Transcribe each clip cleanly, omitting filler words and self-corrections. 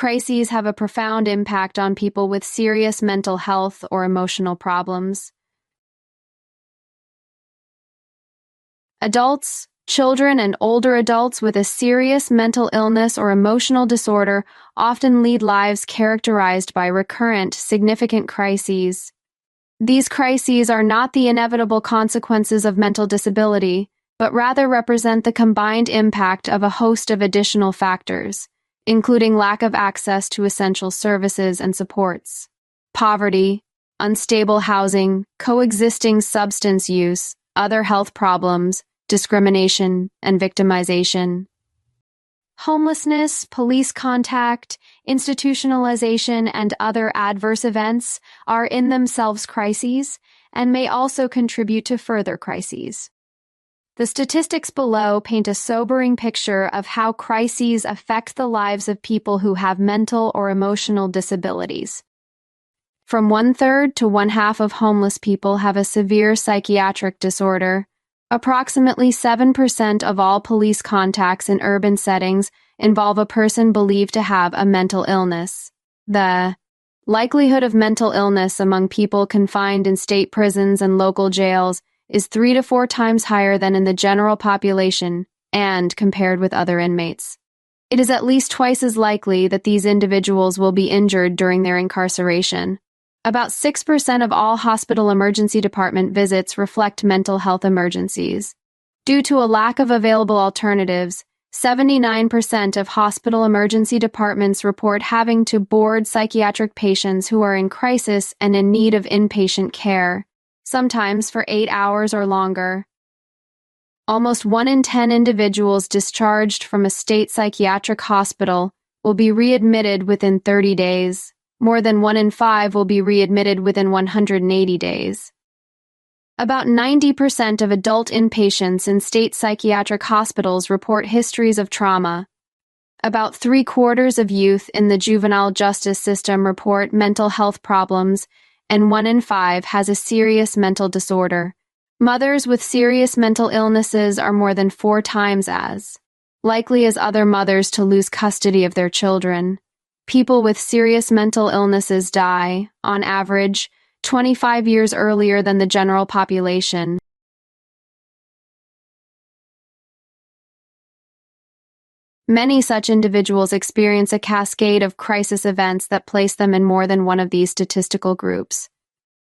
Crises have a profound impact on people with serious mental health or emotional problems. Adults, children, and older adults with a serious mental illness or emotional disorder often lead lives characterized by recurrent, significant crises. These crises are not the inevitable consequences of mental disability, but rather represent the combined impact of a host of additional factors, including lack of access to essential services and supports, poverty, unstable housing, coexisting substance use, other health problems, discrimination, and victimization. Homelessness, police contact, institutionalization, and other adverse events are in themselves crises and may also contribute to further crises. The statistics below paint a sobering picture of how crises affect the lives of people who have mental or emotional disabilities. From 1/3 to 1/2 of homeless people have a severe psychiatric disorder. Approximately 7% of all police contacts in urban settings involve a person believed to have a mental illness. The likelihood of mental illness among people confined in state prisons and local jails is 3 to 4 times higher than in the general population and compared with other inmates. It is at least twice as likely that these individuals will be injured during their incarceration. About 6% of all hospital emergency department visits reflect mental health emergencies. Due to a lack of available alternatives, 79% of hospital emergency departments report having to board psychiatric patients who are in crisis and in need of inpatient care, sometimes for 8 hours or longer. Almost 1 in 10 individuals discharged from a state psychiatric hospital will be readmitted within 30 days. More than 1 in 5 will be readmitted within 180 days. About 90% of adult inpatients in state psychiatric hospitals report histories of trauma. About 3/4 of youth in the juvenile justice system report mental health problems, and 1 in 5 has a serious mental disorder. Mothers with serious mental illnesses are more than 4 times as likely as other mothers to lose custody of their children. People with serious mental illnesses die, on average, 25 years earlier than the general population. Many such individuals experience a cascade of crisis events that place them in more than one of these statistical groups.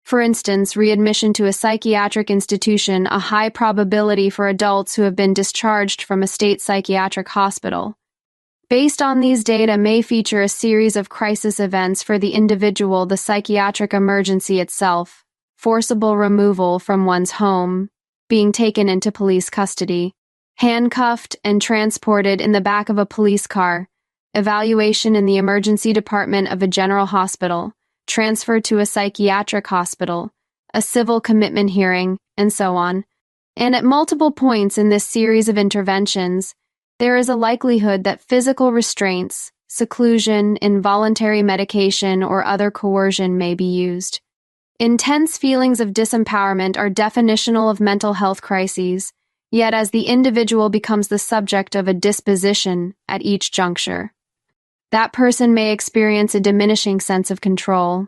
For instance, readmission to a psychiatric institution, a high probability for adults who have been discharged from a state psychiatric hospital. Based on these data may feature a series of crisis events for the individual, the psychiatric emergency itself, forcible removal from one's home, being taken into police custody, handcuffed and transported in the back of a police car, evaluation in the emergency department of a general hospital, transfer to a psychiatric hospital, a civil commitment hearing, and so on. And at multiple points in this series of interventions, there is a likelihood that physical restraints, seclusion, involuntary medication, or other coercion may be used. Intense feelings of disempowerment are definitional of mental health crises, yet as the individual becomes the subject of a disposition at each juncture, that person may experience a diminishing sense of control.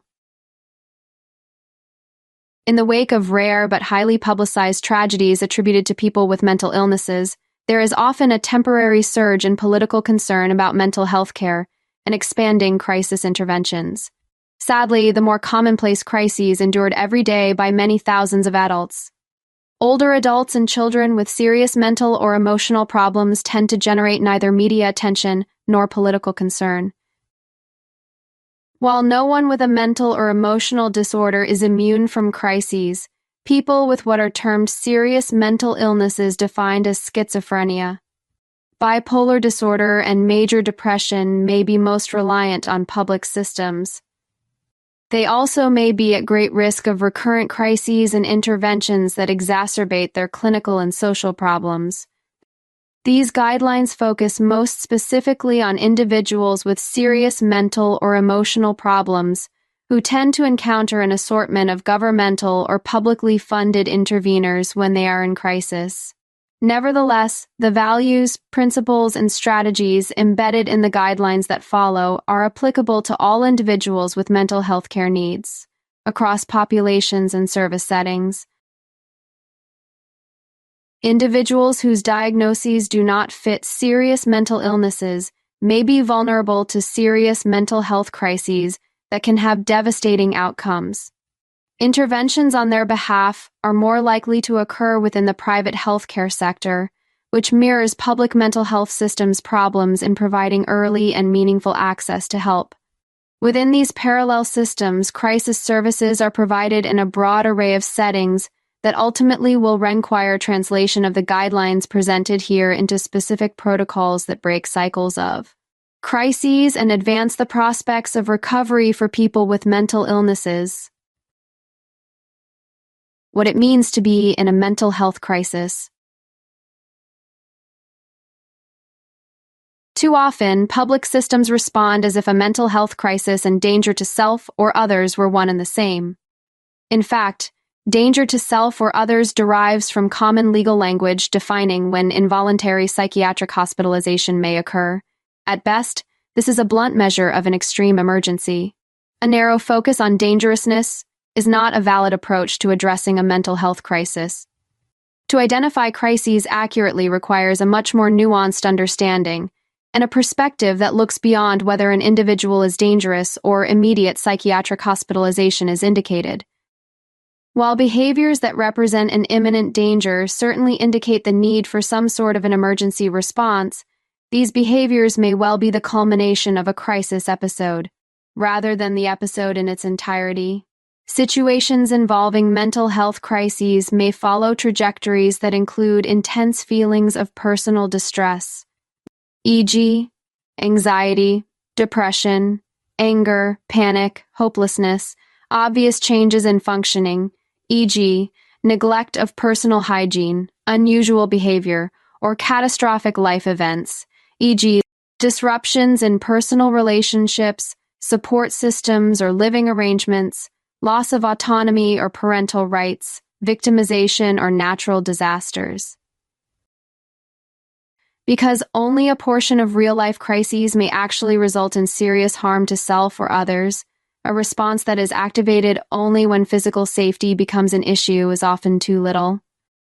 In the wake of rare but highly publicized tragedies attributed to people with mental illnesses, there is often a temporary surge in political concern about mental health care and expanding crisis interventions. Sadly, the more commonplace crises endured every day by many thousands of adults. Older adults and children with serious mental or emotional problems tend to generate neither media attention nor political concern. While no one with a mental or emotional disorder is immune from crises, people with what are termed serious mental illnesses defined as schizophrenia, bipolar disorder, and major depression may be most reliant on public systems. They also may be at great risk of recurrent crises and interventions that exacerbate their clinical and social problems. These guidelines focus most specifically on individuals with serious mental or emotional problems who tend to encounter an assortment of governmental or publicly funded interveners when they are in crisis. Nevertheless, the values, principles, and strategies embedded in the guidelines that follow are applicable to all individuals with mental health care needs, across populations and service settings. Individuals whose diagnoses do not fit serious mental illnesses may be vulnerable to serious mental health crises that can have devastating outcomes. Interventions on their behalf are more likely to occur within the private healthcare sector, which mirrors public mental health systems' problems in providing early and meaningful access to help. Within these parallel systems, crisis services are provided in a broad array of settings that ultimately will require translation of the guidelines presented here into specific protocols that break cycles of crises and advance the prospects of recovery for people with mental illnesses. What it means to be in a mental health crisis. Too often, public systems respond as if a mental health crisis and danger to self or others were one and the same. In fact, danger to self or others derives from common legal language defining when involuntary psychiatric hospitalization may occur. At best, this is a blunt measure of an extreme emergency. A narrow focus on dangerousness is not a valid approach to addressing a mental health crisis. To identify crises accurately requires a much more nuanced understanding and a perspective that looks beyond whether an individual is dangerous or immediate psychiatric hospitalization is indicated. While behaviors that represent an imminent danger certainly indicate the need for some sort of an emergency response, these behaviors may well be the culmination of a crisis episode, rather than the episode in its entirety. Situations involving mental health crises may follow trajectories that include intense feelings of personal distress, e.g., anxiety, depression, anger, panic, hopelessness, obvious changes in functioning, e.g., neglect of personal hygiene, unusual behavior, or catastrophic life events, e.g., disruptions in personal relationships, support systems or living arrangements, loss of autonomy or parental rights, victimization, or natural disasters. Because only a portion of real-life crises may actually result in serious harm to self or others, a response that is activated only when physical safety becomes an issue is often too little,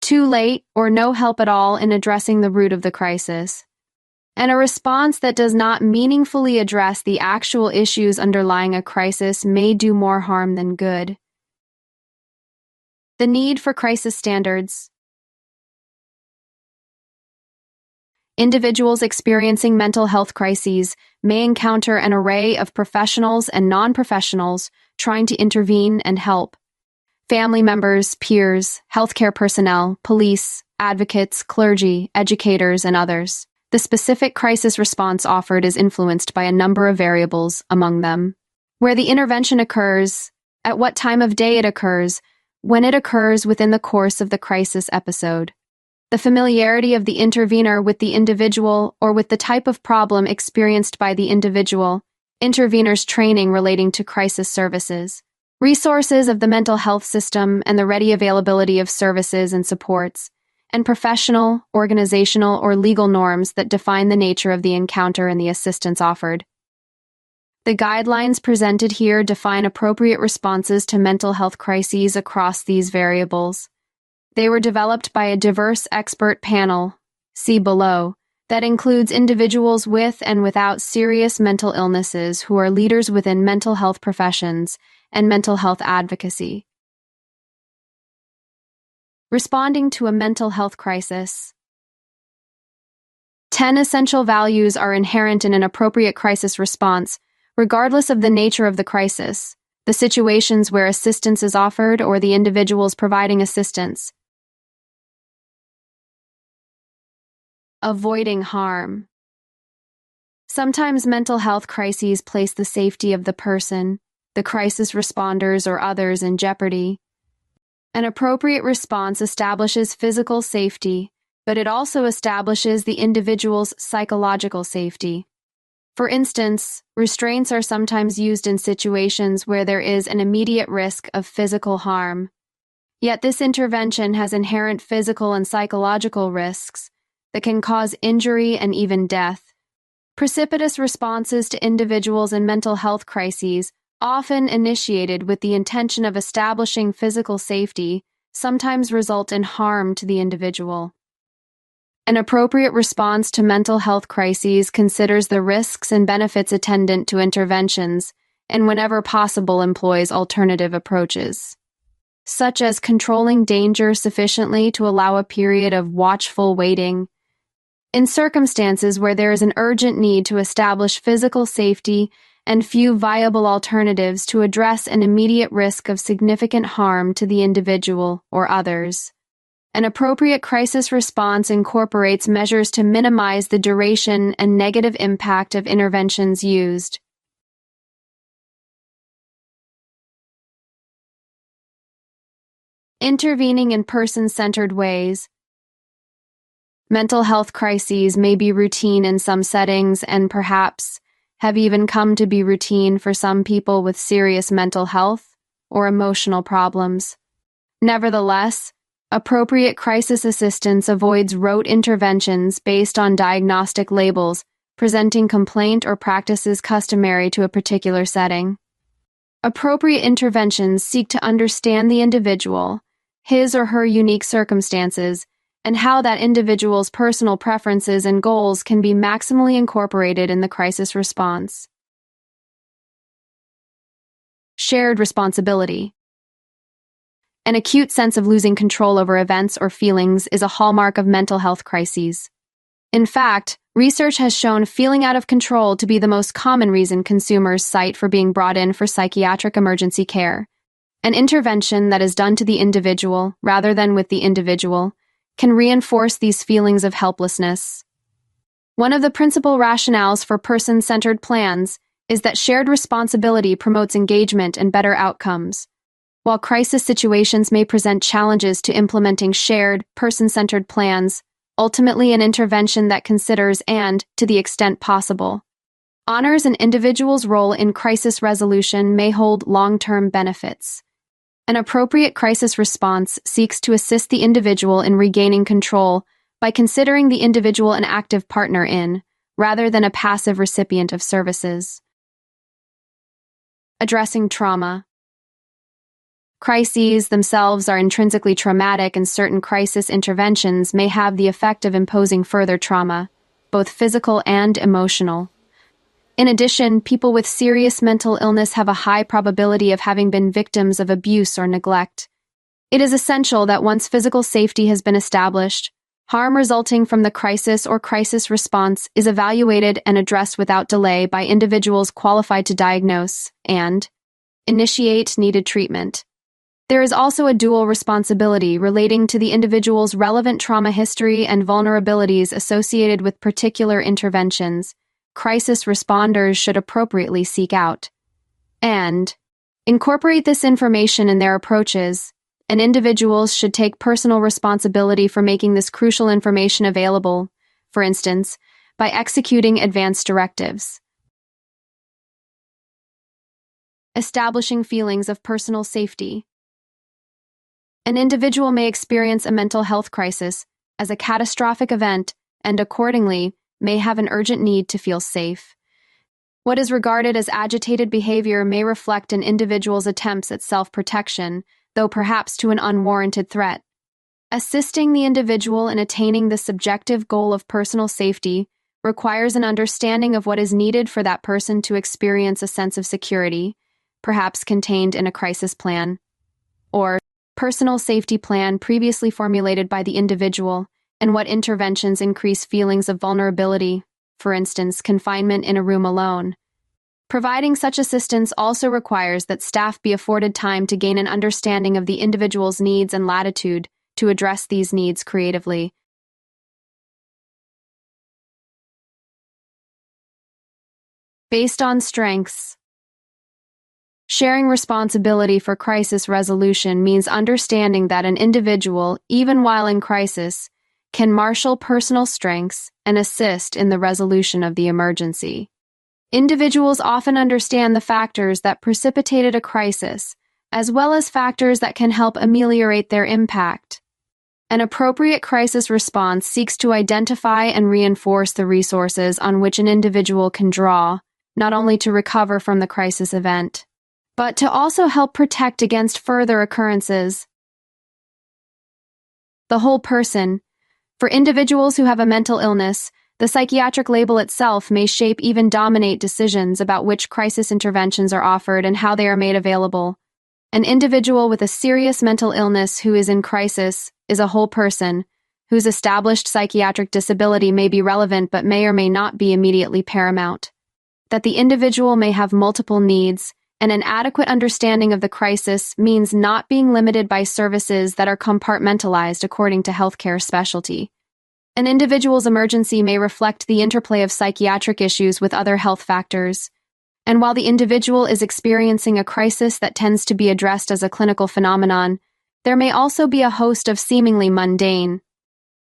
too late, or no help at all in addressing the root of the crisis. And a response that does not meaningfully address the actual issues underlying a crisis may do more harm than good. The need for crisis standards. Individuals experiencing mental health crises may encounter an array of professionals and non-professionals trying to intervene and help. Family members, peers, healthcare personnel, police, advocates, clergy, educators, and others. The specific crisis response offered is influenced by a number of variables, among them where the intervention occurs, at what time of day it occurs, when it occurs within the course of the crisis episode, the familiarity of the intervener with the individual or with the type of problem experienced by the individual, intervener's training relating to crisis services, resources of the mental health system and the ready availability of services and supports, and professional, organizational, or legal norms that define the nature of the encounter and the assistance offered. The guidelines presented here define appropriate responses to mental health crises across these variables. They were developed by a diverse expert panel, see below, that includes individuals with and without serious mental illnesses who are leaders within mental health professions and mental health advocacy. Responding to a mental health crisis. 10 essential values are inherent in an appropriate crisis response, regardless of the nature of the crisis, the situations where assistance is offered, or the individuals providing assistance. Avoiding harm. Sometimes mental health crises place the safety of the person, the crisis responders, or others in jeopardy. An appropriate response establishes physical safety, but it also establishes the individual's psychological safety. For instance, restraints are sometimes used in situations where there is an immediate risk of physical harm. Yet this intervention has inherent physical and psychological risks that can cause injury and even death. Precipitous responses to individuals in mental health crises, often initiated with the intention of establishing physical safety, sometimes result in harm to the individual. An appropriate response to mental health crises considers the risks and benefits attendant to interventions and, whenever possible, employs alternative approaches, such as controlling danger sufficiently to allow a period of watchful waiting. In circumstances where there is an urgent need to establish physical safety and few viable alternatives to address an immediate risk of significant harm to the individual or others, an appropriate crisis response incorporates measures to minimize the duration and negative impact of interventions used. Intervening in person-centered ways. Mental health crises may be routine in some settings and perhaps have even come to be routine for some people with serious mental health or emotional problems. Nevertheless, appropriate crisis assistance avoids rote interventions based on diagnostic labels, presenting complaint or practices customary to a particular setting. Appropriate interventions seek to understand the individual, his or her unique circumstances, and how that individual's personal preferences and goals can be maximally incorporated in the crisis response. Shared responsibility. An acute sense of losing control over events or feelings is a hallmark of mental health crises. In fact, research has shown feeling out of control to be the most common reason consumers cite for being brought in for psychiatric emergency care. An intervention that is done to the individual rather than with the individual can reinforce these feelings of helplessness. One of the principal rationales for person-centered plans is that shared responsibility promotes engagement and better outcomes. While crisis situations may present challenges to implementing shared, person-centered plans, ultimately an intervention that considers and, to the extent possible, honors an individual's role in crisis resolution may hold long-term benefits. An appropriate crisis response seeks to assist the individual in regaining control by considering the individual an active partner in, rather than a passive recipient of services. Addressing trauma. Crises themselves are intrinsically traumatic, and certain crisis interventions may have the effect of imposing further trauma, both physical and emotional. In addition, people with serious mental illness have a high probability of having been victims of abuse or neglect. It is essential that once physical safety has been established, harm resulting from the crisis or crisis response is evaluated and addressed without delay by individuals qualified to diagnose and initiate needed treatment. There is also a dual responsibility relating to the individual's relevant trauma history and vulnerabilities associated with particular interventions. Crisis responders should appropriately seek out and incorporate this information in their approaches, and individuals should take personal responsibility for making this crucial information available, for instance, by executing advance directives. Establishing feelings of personal safety. An individual may experience a mental health crisis as a catastrophic event and, accordingly, may have an urgent need to feel safe. What is regarded as agitated behavior may reflect an individual's attempts at self-protection, though perhaps to an unwarranted threat. Assisting the individual in attaining the subjective goal of personal safety requires an understanding of what is needed for that person to experience a sense of security, perhaps contained in a crisis plan, or personal safety plan previously formulated by the individual, and what interventions increase feelings of vulnerability, for instance, confinement in a room alone. Providing such assistance also requires that staff be afforded time to gain an understanding of the individual's needs and latitude to address these needs creatively. Based on strengths. Sharing responsibility for crisis resolution means understanding that an individual, even while in crisis, can marshal personal strengths and assist in the resolution of the emergency. Individuals often understand the factors that precipitated a crisis, as well as factors that can help ameliorate their impact. An appropriate crisis response seeks to identify and reinforce the resources on which an individual can draw, not only to recover from the crisis event, but to also help protect against further occurrences. The whole person. For individuals who have a mental illness, the psychiatric label itself may shape, even dominate decisions about which crisis interventions are offered and how they are made available. An individual with a serious mental illness who is in crisis is a whole person, whose established psychiatric disability may be relevant but may or may not be immediately paramount. That the individual may have multiple needs, and an adequate understanding of the crisis means not being limited by services that are compartmentalized according to healthcare specialty. An individual's emergency may reflect the interplay of psychiatric issues with other health factors. And while the individual is experiencing a crisis that tends to be addressed as a clinical phenomenon, there may also be a host of seemingly mundane,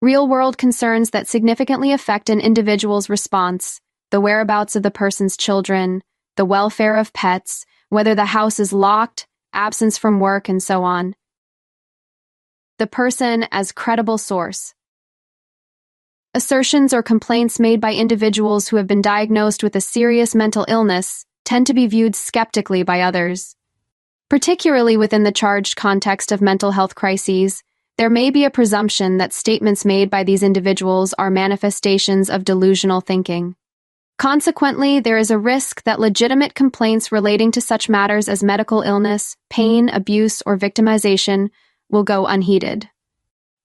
real-world concerns that significantly affect an individual's response: the whereabouts of the person's children, the welfare of pets, whether the house is locked, absence from work, and so on. The person as credible source. Assertions or complaints made by individuals who have been diagnosed with a serious mental illness tend to be viewed skeptically by others. Particularly within the charged context of mental health crises, there may be a presumption that statements made by these individuals are manifestations of delusional thinking. Consequently, there is a risk that legitimate complaints relating to such matters as medical illness, pain, abuse, or victimization will go unheeded.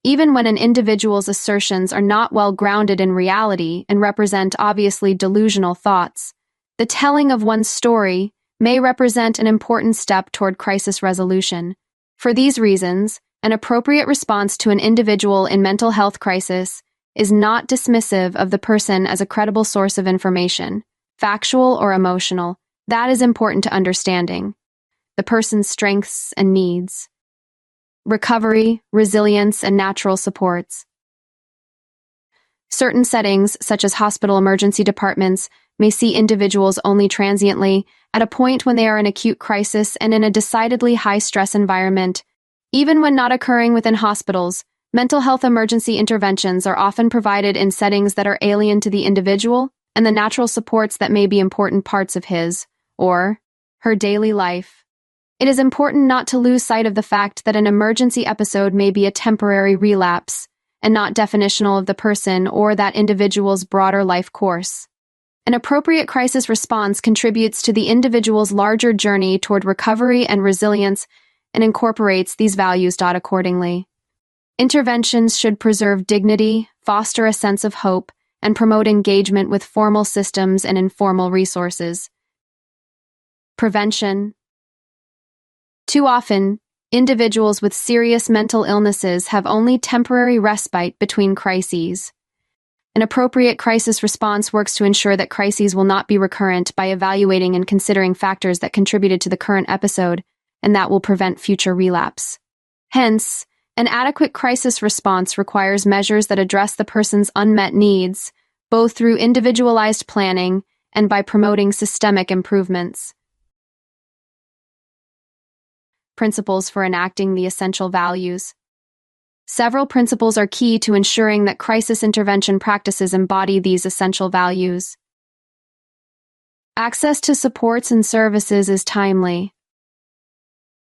Even when an individual's assertions are not well grounded in reality and represent obviously delusional thoughts, the telling of one's story may represent an important step toward crisis resolution. For these reasons, an appropriate response to an individual in mental health crisis is not dismissive of the person as a credible source of information, factual or emotional. That is important to understanding the person's strengths and needs. Recovery, resilience, and natural supports. Certain settings, such as hospital emergency departments, may see individuals only transiently, at a point when they are in acute crisis and in a decidedly high-stress environment. Even when not occurring within hospitals, mental health emergency interventions are often provided in settings that are alien to the individual and the natural supports that may be important parts of his or her daily life. It is important not to lose sight of the fact that an emergency episode may be a temporary relapse and not definitional of the person or that individual's broader life course. An appropriate crisis response contributes to the individual's larger journey toward recovery and resilience and incorporates these values accordingly. Interventions should preserve dignity, foster a sense of hope, and promote engagement with formal systems and informal resources. Prevention. Too often, individuals with serious mental illnesses have only temporary respite between crises. An appropriate crisis response works to ensure that crises will not be recurrent by evaluating and considering factors that contributed to the current episode and that will prevent future relapse. Hence, an adequate crisis response requires measures that address the person's unmet needs, both through individualized planning and by promoting systemic improvements. Principles for enacting the essential values. Several principles are key to ensuring that crisis intervention practices embody these essential values. Access to supports and services is timely.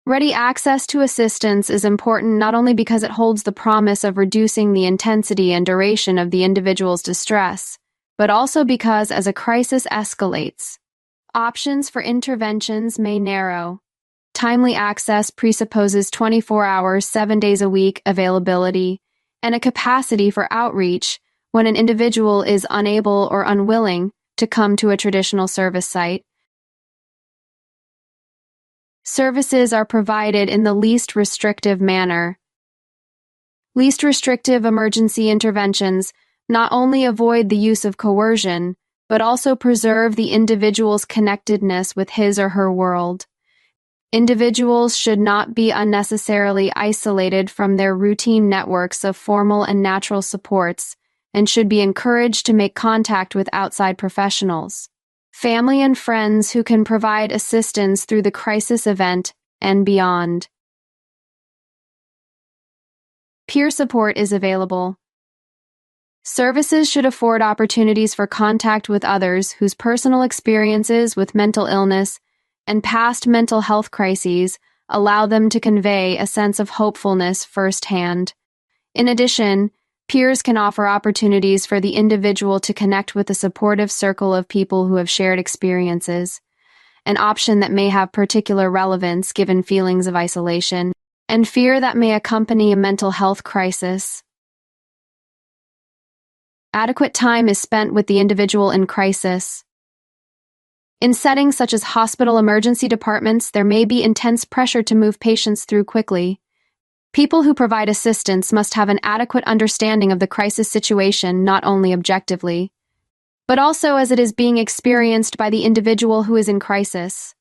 Ready access to assistance is important not only because it holds the promise of reducing the intensity and duration of the individual's distress, but also because as a crisis escalates, options for interventions may narrow. Timely access presupposes 24 hours, 7 days a week availability, and a capacity for outreach when an individual is unable or unwilling to come to a traditional service site. Services are provided in the least restrictive manner. Least restrictive emergency interventions not only avoid the use of coercion, but also preserve the individual's connectedness with his or her world. Individuals should not be unnecessarily isolated from their routine networks of formal and natural supports and should be encouraged to make contact with outside professionals. Family and friends who can provide assistance through the crisis event and beyond. Peer support is available. Services should afford opportunities for contact with others whose personal experiences with mental illness and past mental health crises allow them to convey a sense of hopefulness firsthand. In addition, peers can offer opportunities for the individual to connect with a supportive circle of people who have shared experiences, an option that may have particular relevance given feelings of isolation and fear that may accompany a mental health crisis. Adequate time is spent with the individual in crisis. In settings such as hospital emergency departments, there may be intense pressure to move patients through quickly. People who provide assistance must have an adequate understanding of the crisis situation, not only objectively, but also as it is being experienced by the individual who is in crisis.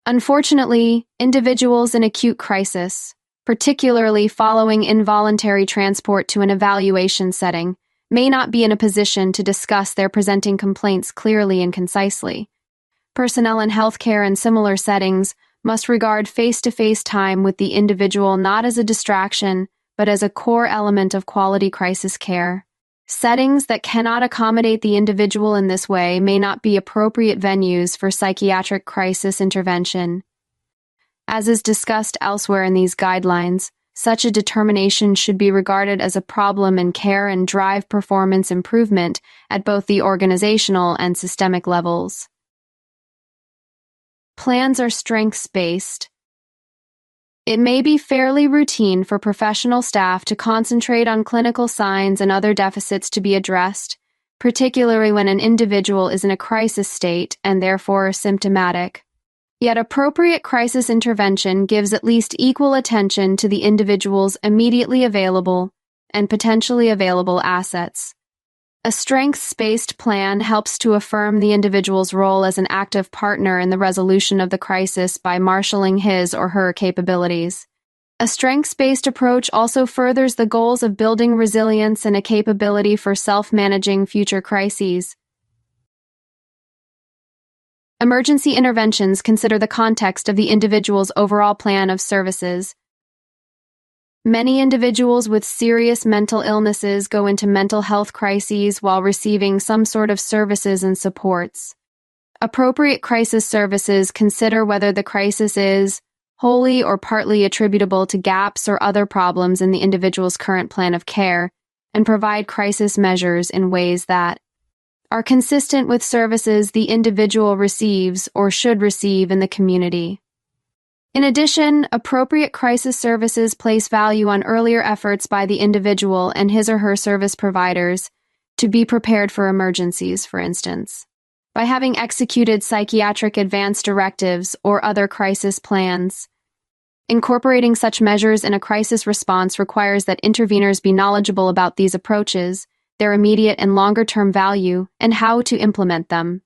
Unfortunately, individuals in acute crisis, particularly following involuntary transport to an evaluation setting, may not be in a position to discuss their presenting complaints clearly and concisely. Personnel in healthcare and similar settings must regard face-to-face time with the individual not as a distraction, but as a core element of quality crisis care. Settings that cannot accommodate the individual in this way may not be appropriate venues for psychiatric crisis intervention. As is discussed elsewhere in these guidelines, such a determination should be regarded as a problem in care and drive performance improvement at both the organizational and systemic levels. Plans are strengths-based. It may be fairly routine for professional staff to concentrate on clinical signs and other deficits to be addressed, particularly when an individual is in a crisis state and therefore symptomatic. Yet appropriate crisis intervention gives at least equal attention to the individual's immediately available and potentially available assets. A strengths-based plan helps to affirm the individual's role as an active partner in the resolution of the crisis by marshaling his or her capabilities. A strengths-based approach also furthers the goals of building resilience and a capability for self-managing future crises. Emergency interventions consider the context of the individual's overall plan of services. Many individuals with serious mental illnesses go into mental health crises while receiving some sort of services and supports. Appropriate crisis services consider whether the crisis is wholly or partly attributable to gaps or other problems in the individual's current plan of care, and provide crisis measures in ways that are consistent with services the individual receives or should receive in the community. In addition, appropriate crisis services place value on earlier efforts by the individual and his or her service providers to be prepared for emergencies, for instance, by having executed psychiatric advance directives or other crisis plans. Incorporating such measures in a crisis response requires that interveners be knowledgeable about these approaches, their immediate and longer-term value, and how to implement them.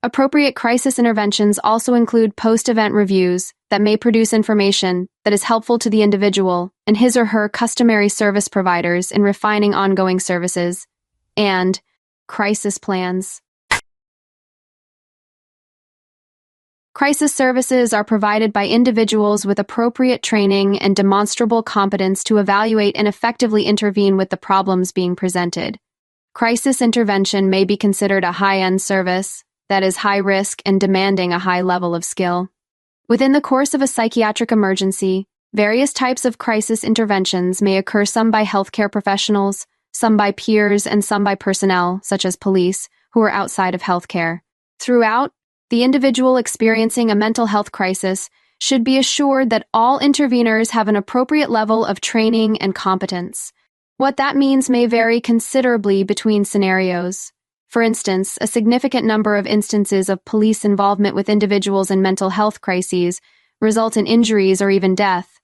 Appropriate crisis interventions also include post-event reviews that may produce information that is helpful to the individual and his or her customary service providers in refining ongoing services, and crisis plans. Crisis services are provided by individuals with appropriate training and demonstrable competence to evaluate and effectively intervene with the problems being presented. Crisis intervention may be considered a high-end service, that is high risk and demanding a high level of skill. Within the course of a psychiatric emergency, various types of crisis interventions may occur, some by healthcare professionals, some by peers, and some by personnel, such as police, who are outside of healthcare. Throughout, the individual experiencing a mental health crisis should be assured that all interveners have an appropriate level of training and competence. What that means may vary considerably between scenarios. For instance, a significant number of instances of police involvement with individuals in mental health crises result in injuries or even death.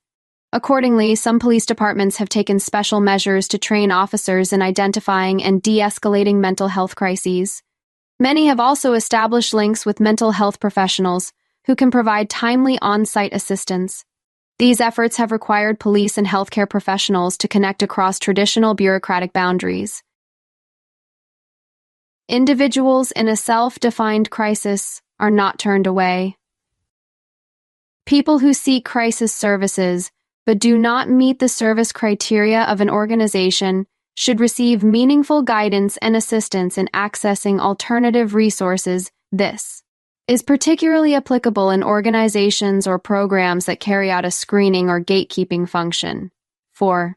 Accordingly, some police departments have taken special measures to train officers in identifying and de-escalating mental health crises. Many have also established links with mental health professionals who can provide timely on-site assistance. These efforts have required police and healthcare professionals to connect across traditional bureaucratic boundaries. Individuals in a self-defined crisis are not turned away. People who seek crisis services but do not meet the service criteria of an organization should receive meaningful guidance and assistance in accessing alternative resources. This is particularly applicable in organizations or programs that carry out a screening or gatekeeping function. For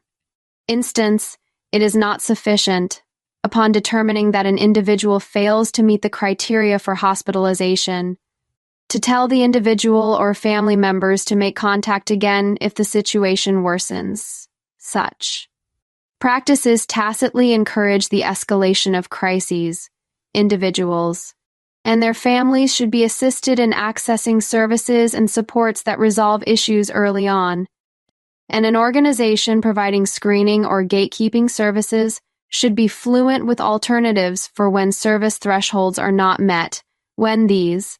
instance, it is not sufficient, upon determining that an individual fails to meet the criteria for hospitalization, to tell the individual or family members to make contact again if the situation worsens. Such practices tacitly encourage the escalation of crises. Individuals and their families should be assisted in accessing services and supports that resolve issues early on, and an organization providing screening or gatekeeping services should be fluent with alternatives for when service thresholds are not met. When these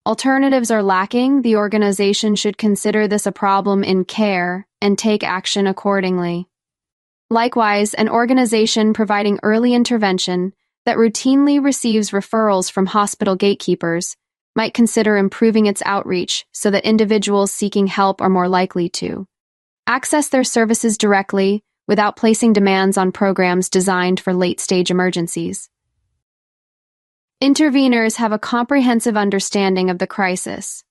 alternatives are lacking, the organization should consider this a problem in care and take action accordingly. Likewise, an organization providing early intervention that routinely receives referrals from hospital gatekeepers might consider improving its outreach so that individuals seeking help are more likely to access their services directly without placing demands on programs designed for late-stage emergencies. Interveners have a comprehensive understanding of the crisis.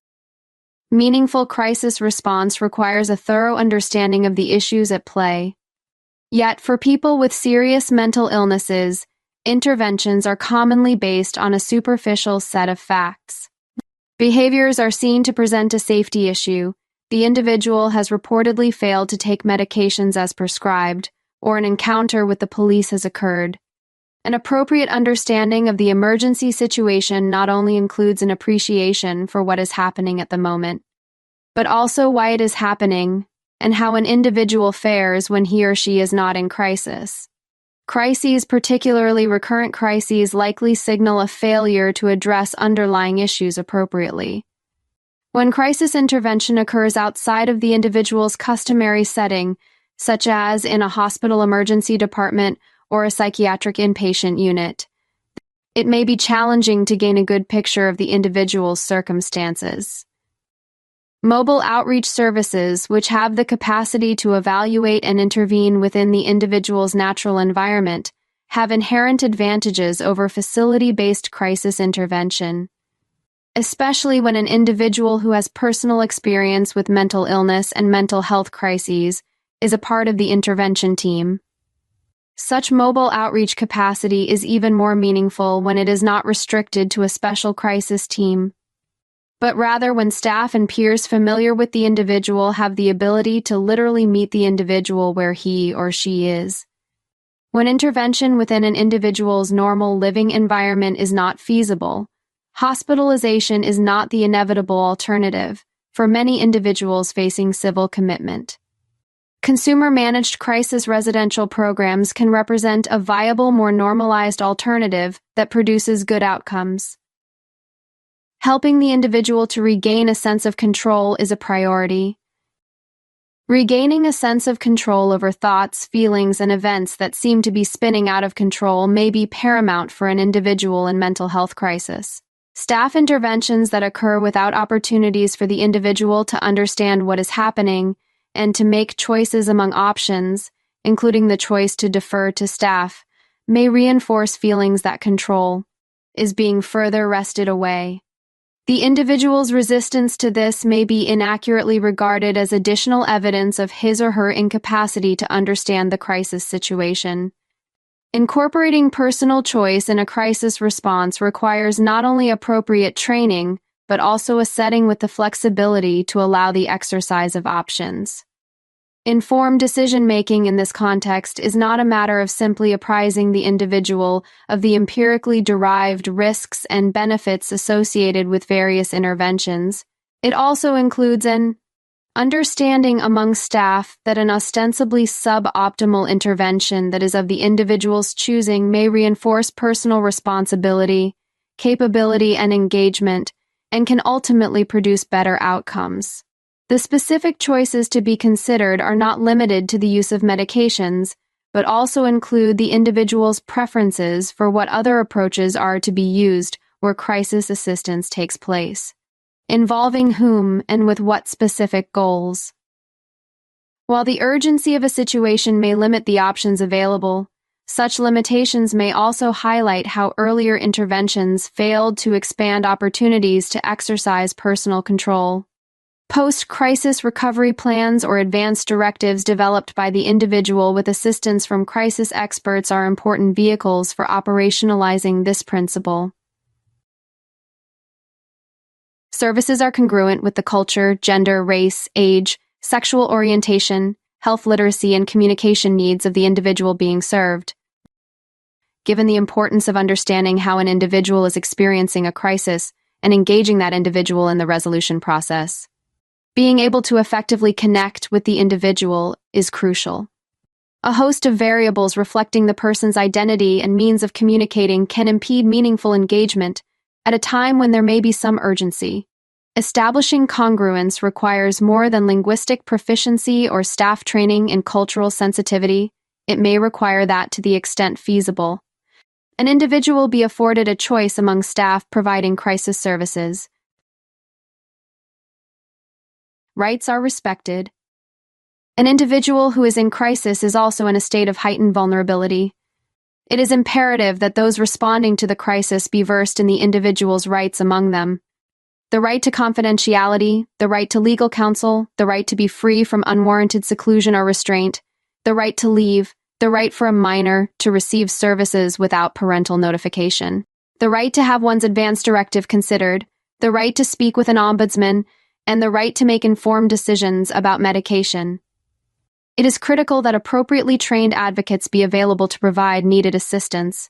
Meaningful crisis response requires a thorough understanding of the issues at play. Yet, for people with serious mental illnesses, interventions are commonly based on a superficial set of facts. Behaviors are seen to present a safety issue. The individual has reportedly failed to take medications as prescribed, or an encounter with the police has occurred. An appropriate understanding of the emergency situation not only includes an appreciation for what is happening at the moment, but also why it is happening and how an individual fares when he or she is not in crisis. Crises, particularly recurrent crises, likely signal a failure to address underlying issues appropriately. When crisis intervention occurs outside of the individual's customary setting, such as in a hospital emergency department or a psychiatric inpatient unit, it may be challenging to gain a good picture of the individual's circumstances. Mobile outreach services, which have the capacity to evaluate and intervene within the individual's natural environment, have inherent advantages over facility-based crisis intervention, especially when an individual who has personal experience with mental illness and mental health crises is a part of the intervention team. Such mobile outreach capacity is even more meaningful when it is not restricted to a special crisis team, but rather when staff and peers familiar with the individual have the ability to literally meet the individual where he or she is. When intervention within an individual's normal living environment is not feasible, hospitalization is not the inevitable alternative for many individuals facing civil commitment. Consumer-managed crisis residential programs can represent a viable, more normalized alternative that produces good outcomes. Helping the individual to regain a sense of control is a priority. Regaining a sense of control over thoughts, feelings, and events that seem to be spinning out of control may be paramount for an individual in mental health crisis. Staff interventions that occur without opportunities for the individual to understand what is happening and to make choices among options, including the choice to defer to staff, may reinforce feelings that control is being further wrested away. The individual's resistance to this may be inaccurately regarded as additional evidence of his or her incapacity to understand the crisis situation. Incorporating personal choice in a crisis response requires not only appropriate training, but also a setting with the flexibility to allow the exercise of options. Informed decision-making in this context is not a matter of simply apprising the individual of the empirically derived risks and benefits associated with various interventions. It also includes an understanding among staff that an ostensibly suboptimal intervention that is of the individual's choosing may reinforce personal responsibility, capability, and engagement, and can ultimately produce better outcomes. The specific choices to be considered are not limited to the use of medications, but also include the individual's preferences for what other approaches are to be used where crisis assistance takes place. involving whom and with what specific goals. While the urgency of a situation may limit the options available, such limitations may also highlight how earlier interventions failed to expand opportunities to exercise personal control. Post-crisis recovery plans or advanced directives developed by the individual with assistance from crisis experts are important vehicles for operationalizing this principle. Services are congruent with the culture, gender, race, age, sexual orientation, health literacy, and communication needs of the individual being served. Given the importance of understanding how an individual is experiencing a crisis and engaging that individual in the resolution process, being able to effectively connect with the individual is crucial. A host of variables reflecting the person's identity and means of communicating can impede meaningful engagement at a time when there may be some urgency. Establishing congruence requires more than linguistic proficiency or staff training in cultural sensitivity. It may require that to the extent feasible. An individual be afforded a choice among staff providing crisis services. Rights are respected. An individual who is in crisis is also in a state of heightened vulnerability. It is imperative that those responding to the crisis be versed in the individual's rights among them. The right to confidentiality, the right to legal counsel, the right to be free from unwarranted seclusion or restraint, the right to leave, the right for a minor to receive services without parental notification, the right to have one's advance directive considered, the right to speak with an ombudsman, and the right to make informed decisions about medication. It is critical that appropriately trained advocates be available to provide needed assistance.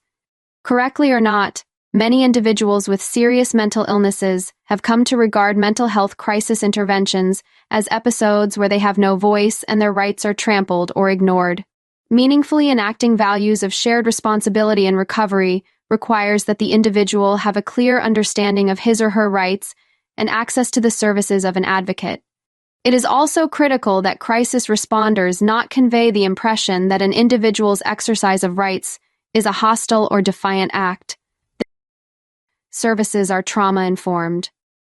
Correctly or not, many individuals with serious mental illnesses have come to regard mental health crisis interventions as episodes where they have no voice and their rights are trampled or ignored. Meaningfully enacting values of shared responsibility and recovery requires that the individual have a clear understanding of his or her rights and access to the services of an advocate. It is also critical that crisis responders not convey the impression that an individual's exercise of rights is a hostile or defiant act. Services are trauma-informed.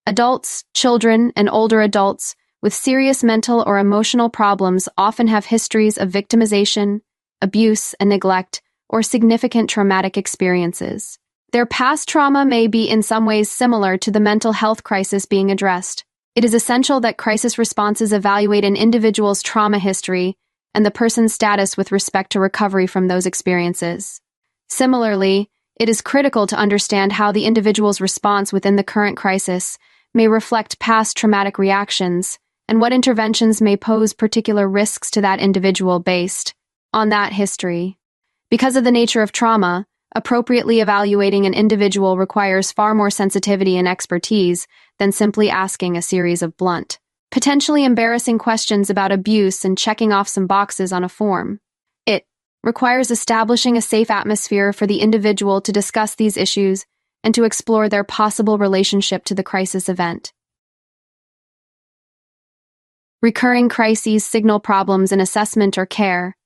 Adults, children, and older adults with serious mental or emotional problems often have histories of victimization, abuse, and neglect, or significant traumatic experiences. Their past trauma may be in some ways similar to the mental health crisis being addressed. It is essential that crisis responses evaluate an individual's trauma history and the person's status with respect to recovery from those experiences. Similarly, it is critical to understand how the individual's response within the current crisis may reflect past traumatic reactions and what interventions may pose particular risks to that individual based on that history. Because of the nature of trauma, appropriately evaluating an individual requires far more sensitivity and expertise than simply asking a series of blunt, potentially embarrassing questions about abuse and checking off some boxes on a form. It requires establishing a safe atmosphere for the individual to discuss these issues and to explore their possible relationship to the crisis event. Recurring crises signal problems in assessment or care.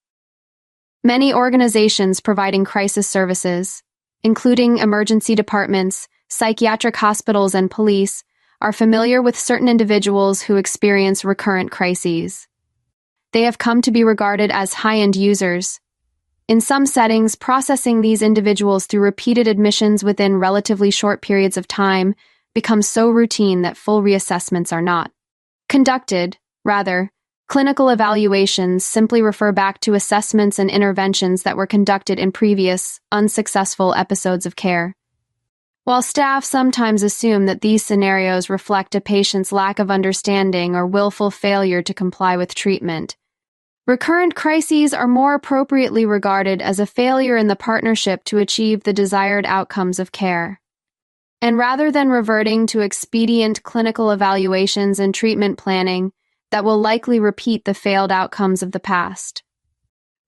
Many organizations providing crisis services, including emergency departments, psychiatric hospitals, and police, are familiar with certain individuals who experience recurrent crises. They have come to be regarded as high-end users. In some settings, processing these individuals through repeated admissions within relatively short periods of time becomes so routine that full reassessments are not conducted. Rather, clinical evaluations simply refer back to assessments and interventions that were conducted in previous, unsuccessful episodes of care. While staff sometimes assume that these scenarios reflect a patient's lack of understanding or willful failure to comply with treatment, recurrent crises are more appropriately regarded as a failure in the partnership to achieve the desired outcomes of care. And rather than reverting to expedient clinical evaluations and treatment planning that will likely repeat the failed outcomes of the past,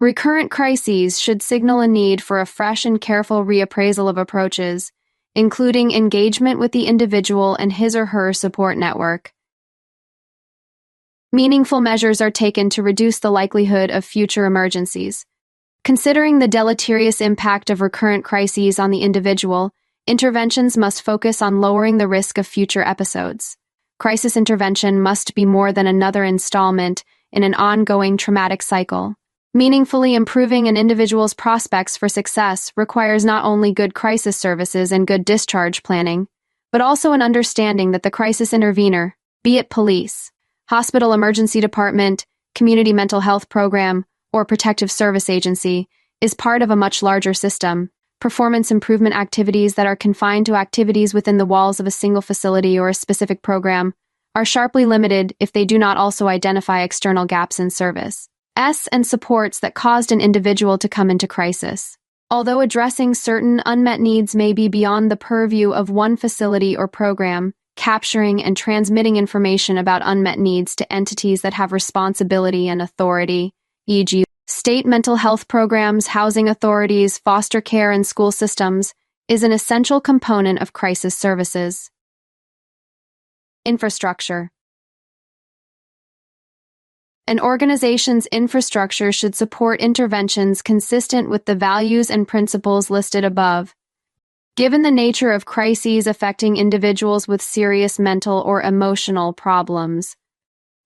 recurrent crises should signal a need for a fresh and careful reappraisal of approaches, including engagement with the individual and his or her support network. Meaningful measures are taken to reduce the likelihood of future emergencies. Considering the deleterious impact of recurrent crises on the individual, interventions must focus on lowering the risk of future episodes. crisis intervention must be more than another installment in an ongoing traumatic cycle. Meaningfully improving an individual's prospects for success requires not only good crisis services and good discharge planning, but also an understanding that the crisis intervener, be it police, hospital emergency department, community mental health program, or protective service agency, is part of a much larger system. Performance improvement activities that are confined to activities within the walls of a single facility or a specific program are sharply limited if they do not also identify external gaps in service and supports that caused an individual to come into crisis. Although addressing certain unmet needs may be beyond the purview of one facility or program, capturing and transmitting information about unmet needs to entities that have responsibility and authority, e.g., state mental health programs, housing authorities, foster care, and school systems, is an essential component of crisis services. Infrastructure. An organization's infrastructure should support interventions consistent with the values and principles listed above. Given the nature of crises affecting individuals with serious mental or emotional problems,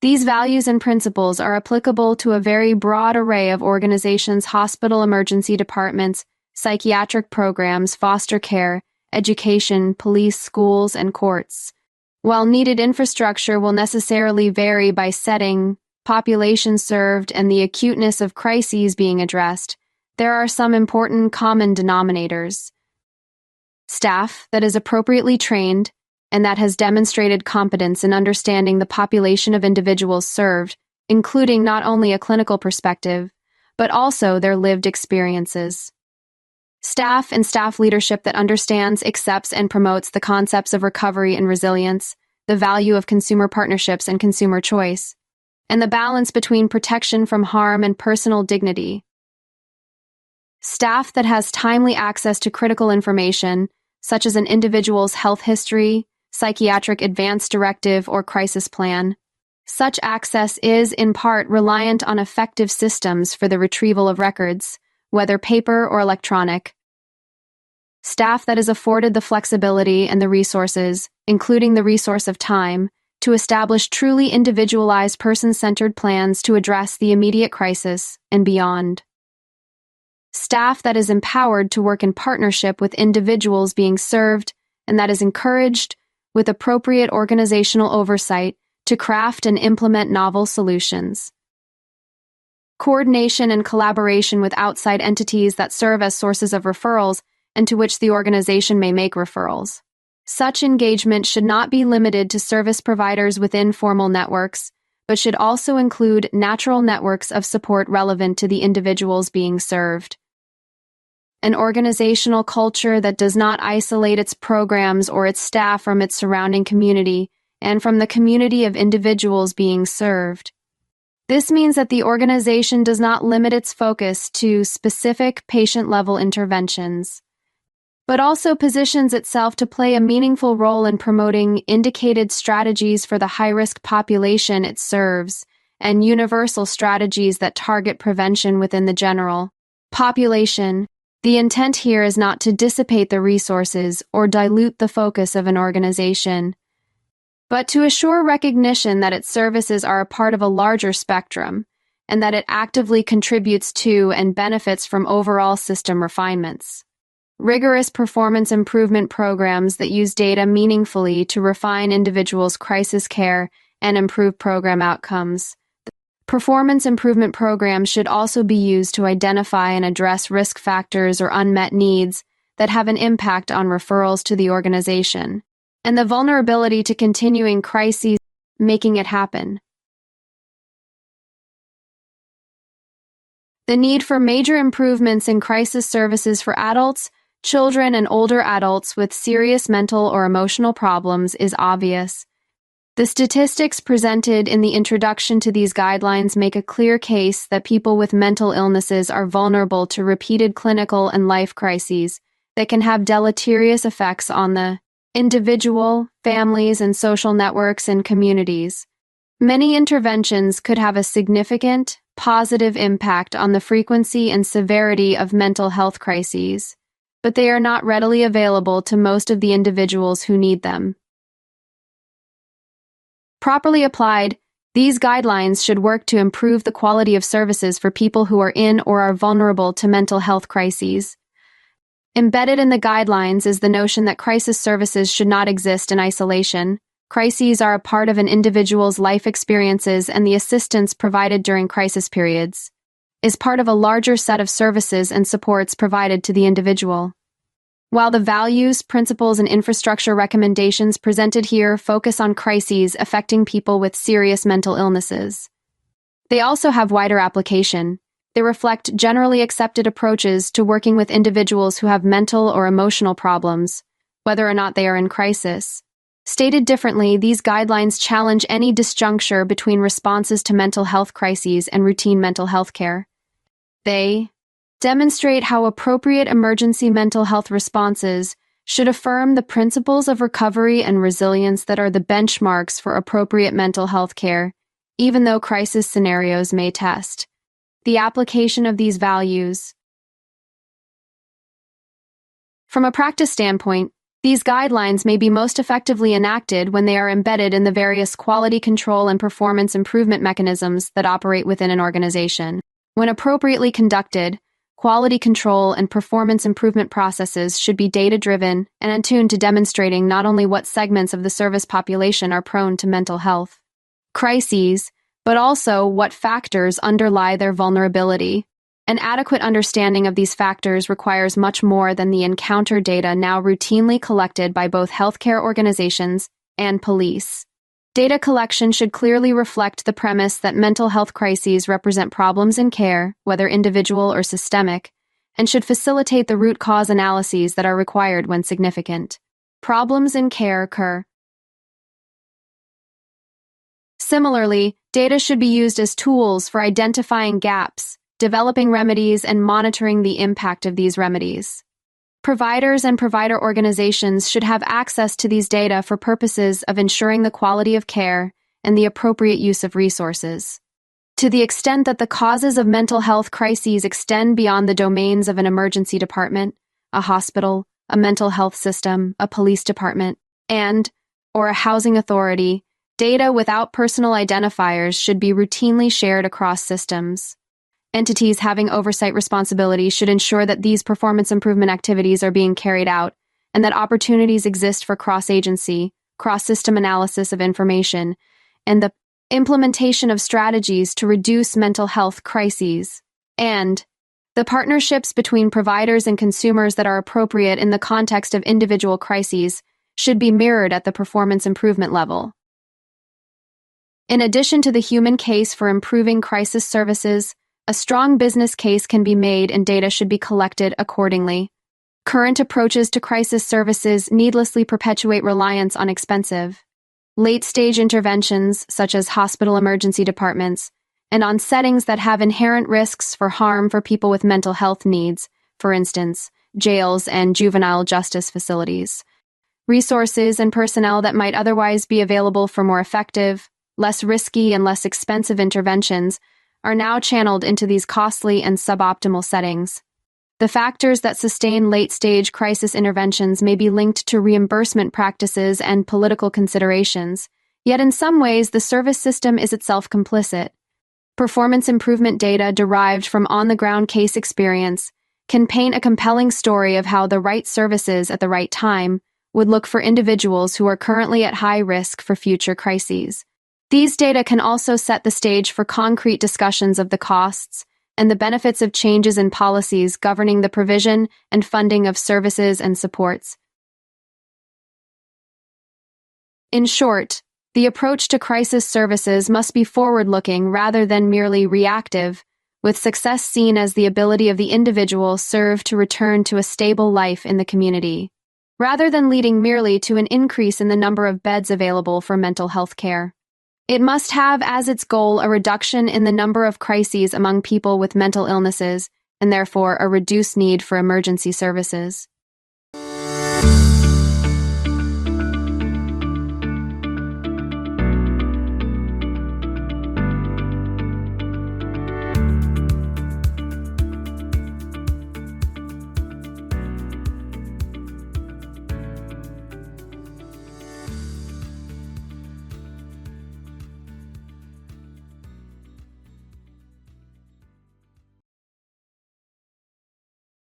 these values and principles are applicable to a very broad array of organizations: hospital emergency departments, psychiatric programs, foster care, education, police, schools, and courts. While needed infrastructure will necessarily vary by setting, population served, and the acuteness of crises being addressed, there are some important common denominators. Staff that is appropriately trained and that has demonstrated competence in understanding the population of individuals served, including not only a clinical perspective, but also their lived experiences. Staff and staff leadership that understands, accepts, and promotes the concepts of recovery and resilience, the value of consumer partnerships and consumer choice, and the balance between protection from harm and personal dignity. Staff that has timely access to critical information, such as an individual's health history, psychiatric advance directive, or crisis plan. Such access is, in part, reliant on effective systems for the retrieval of records, whether paper or electronic. Staff that is afforded the flexibility and the resources, including the resource of time, to establish truly individualized person-centered plans to address the immediate crisis and beyond. Staff that is empowered to work in partnership with individuals being served and that is encouraged, with appropriate organizational oversight, to craft and implement novel solutions. Coordination and collaboration with outside entities that serve as sources of referrals and to which the organization may make referrals. Such engagement should not be limited to service providers within formal networks, but should also include natural networks of support relevant to the individuals being served. An organizational culture that does not isolate its programs or its staff from its surrounding community and from the community of individuals being served. This means that the organization does not limit its focus to specific patient-level interventions, but also positions itself to play a meaningful role in promoting indicated strategies for the high-risk population it serves and universal strategies that target prevention within the general population. The intent here is not to dissipate the resources or dilute the focus of an organization, but to assure recognition that its services are a part of a larger spectrum and that it actively contributes to and benefits from overall system refinements. Rigorous performance improvement programs that use data meaningfully to refine individuals' crisis care and improve program outcomes. Performance improvement programs should also be used to identify and address risk factors or unmet needs that have an impact on referrals to the organization, and the vulnerability to continuing crises, making it happen. The need for major improvements in crisis services for adults, children, and older adults with serious mental or emotional problems is obvious. The statistics presented in the introduction to these guidelines make a clear case that people with mental illnesses are vulnerable to repeated clinical and life crises that can have deleterious effects on the individual, families, and social networks and communities. Many interventions could have a significant, positive impact on the frequency and severity of mental health crises, but they are not readily available to most of the individuals who need them. Properly applied, these guidelines should work to improve the quality of services for people who are in or are vulnerable to mental health crises. Embedded in the guidelines is the notion that crisis services should not exist in isolation. Crises are a part of an individual's life experiences, and the assistance provided during crisis periods is part of a larger set of services and supports provided to the individual. While the values, principles, and infrastructure recommendations presented here focus on crises affecting people with serious mental illnesses, they also have wider application. They reflect generally accepted approaches to working with individuals who have mental or emotional problems, whether or not they are in crisis. Stated differently, these guidelines challenge any disjuncture between responses to mental health crises and routine mental health care. They demonstrate how appropriate emergency mental health responses should affirm the principles of recovery and resilience that are the benchmarks for appropriate mental health care, even though crisis scenarios may test the application of these values. From a practice standpoint, these guidelines may be most effectively enacted when they are embedded in the various quality control and performance improvement mechanisms that operate within an organization. When appropriately conducted, quality control and performance improvement processes should be data-driven and attuned to demonstrating not only what segments of the service population are prone to mental health crises, but also what factors underlie their vulnerability. An adequate understanding of these factors requires much more than the encounter data now routinely collected by both healthcare organizations and police. Data collection should clearly reflect the premise that mental health crises represent problems in care, whether individual or systemic, and should facilitate the root cause analyses that are required when significant problems in care occur. Similarly, data should be used as tools for identifying gaps, developing remedies, and monitoring the impact of these remedies. Providers and provider organizations should have access to these data for purposes of ensuring the quality of care and the appropriate use of resources. To the extent that the causes of mental health crises extend beyond the domains of an emergency department, a hospital, a mental health system, a police department, or a housing authority, data without personal identifiers should be routinely shared across systems. Entities having oversight responsibilities should ensure that these performance improvement activities are being carried out and that opportunities exist for cross-agency, cross-system analysis of information, and the implementation of strategies to reduce mental health crises, and the partnerships between providers and consumers that are appropriate in the context of individual crises should be mirrored at the performance improvement level. In addition to the human case for improving crisis services, a strong business case can be made and data should be collected accordingly. Current approaches to crisis services needlessly perpetuate reliance on expensive, late-stage interventions such as hospital emergency departments, and on settings that have inherent risks for harm for people with mental health needs, for instance, jails and juvenile justice facilities. Resources and personnel that might otherwise be available for more effective, less risky, and less expensive interventions are now channeled into these costly and suboptimal settings. The factors that sustain late-stage crisis interventions may be linked to reimbursement practices and political considerations, yet in some ways the service system is itself complicit. Performance improvement data derived from on-the-ground case experience can paint a compelling story of how the right services at the right time would look for individuals who are currently at high risk for future crises. These data can also set the stage for concrete discussions of the costs and the benefits of changes in policies governing the provision and funding of services and supports. In short, the approach to crisis services must be forward-looking rather than merely reactive, with success seen as the ability of the individual served to return to a stable life in the community, rather than leading merely to an increase in the number of beds available for mental health care. It must have as its goal a reduction in the number of crises among people with mental illnesses, and therefore a reduced need for emergency services.